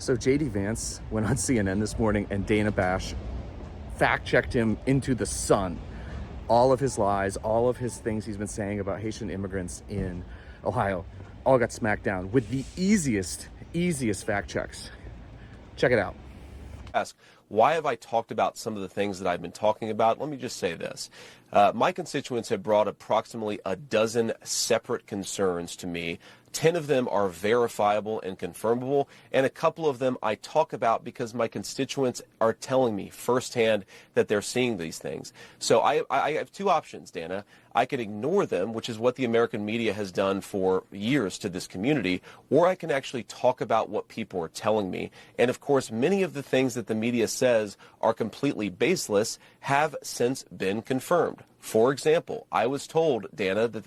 So JD Vance went on CNN this morning and Dana Bash fact-checked him into the sun. All of his lies, all of his things he's been saying about Haitian immigrants in Ohio, all got smacked down with the easiest fact checks. Check it out. Ask, why have I talked about some of the things that I've been talking about? Let me just say this. My constituents have brought approximately a dozen separate concerns to me. 10 of them are verifiable and confirmable, and a couple of them I talk about because my constituents are telling me firsthand that they're seeing these things. So I have two options, Dana. I could ignore them, which is what the American media has done for years to this community, or I can actually talk about what people are telling me. And of course, many of the things that the media says are completely baseless have since been confirmed. For example, I was told, Dana, that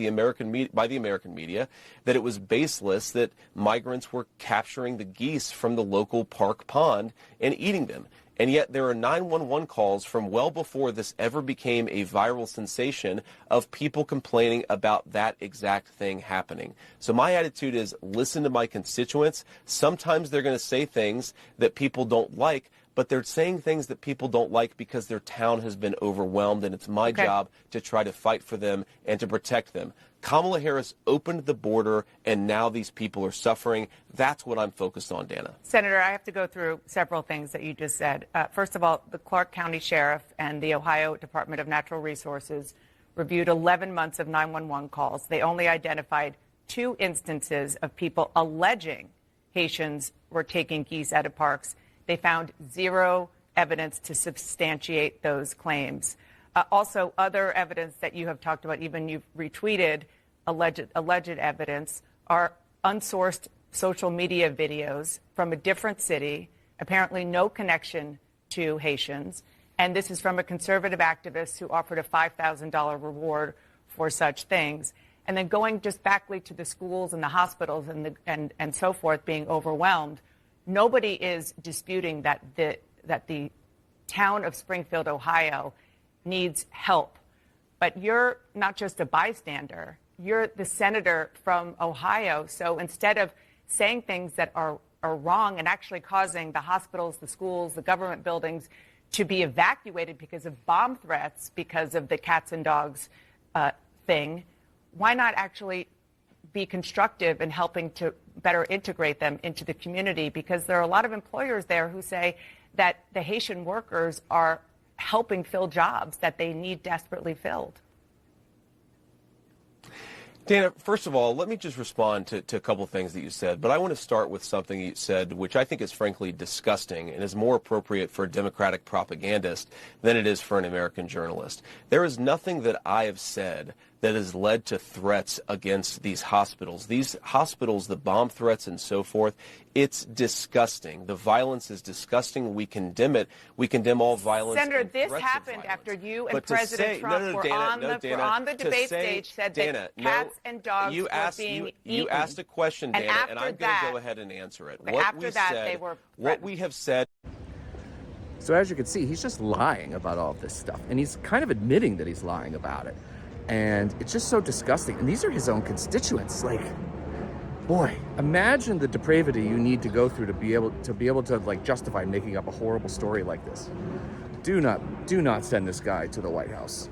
by the American media that it was baseless that migrants were capturing the geese from the local park pond and eating them. And yet there are 911 calls from well before this ever became a viral sensation of people complaining about that exact thing happening. So my attitude is listen to my constituents. Sometimes they're going to say things that people don't like, but they're saying things that people don't like because their town has been overwhelmed, and it's my job to try to fight for them and to protect them. Kamala Harris opened the border, and now these people are suffering. That's what I'm focused on, Dana. Senator, I have to go through several things that you just said. First of all, the Clark County Sheriff and the Ohio Department of Natural Resources reviewed 11 months of 911 calls. They only identified 2 instances of people alleging Haitians were taking geese out of parks. They found 0 evidence to substantiate those claims. Also, other evidence that you have talked about, even you've retweeted alleged evidence, are unsourced social media videos from a different city, apparently no connection to Haitians. And this is from a conservative activist who offered a $5,000 reward for such things. And then going just backly to the schools and the hospitals and so forth being overwhelmed. Nobody is disputing that the town of Springfield, Ohio, needs help. But you're not just a bystander. You're the senator from Ohio. So instead of saying things that are wrong and actually causing the hospitals, the schools, the government buildings to be evacuated because of bomb threats, because of the cats and dogs thing, why not actually be constructive in helping to better integrate them into the community? Because there are a lot of employers there who say that the Haitian workers are helping fill jobs that they need desperately filled. Dana, first of all, let me just respond to a couple of things that you said. But I want to start with something you said, which I think is frankly disgusting and is more appropriate for a Democratic propagandist than it is for an American journalist. There is nothing that I have said that has led to threats against these hospitals. These hospitals, the bomb threats and so forth, it's disgusting. The violence is disgusting. We condemn it. We condemn all violence. Senator, this happened after you and President Trump were on the debate stage, said that cats and dogs were being eaten. You asked a question, Dana, and I'm going to go ahead and answer it. What we have said. So as you can see, he's just lying about all of this stuff, and he's kind of admitting that he's lying about it. And it's just so disgusting. And these are his own constituents. Like, boy, imagine the depravity you need to go through to be able to like justify making up a horrible story like this. Do not send this guy to the White House.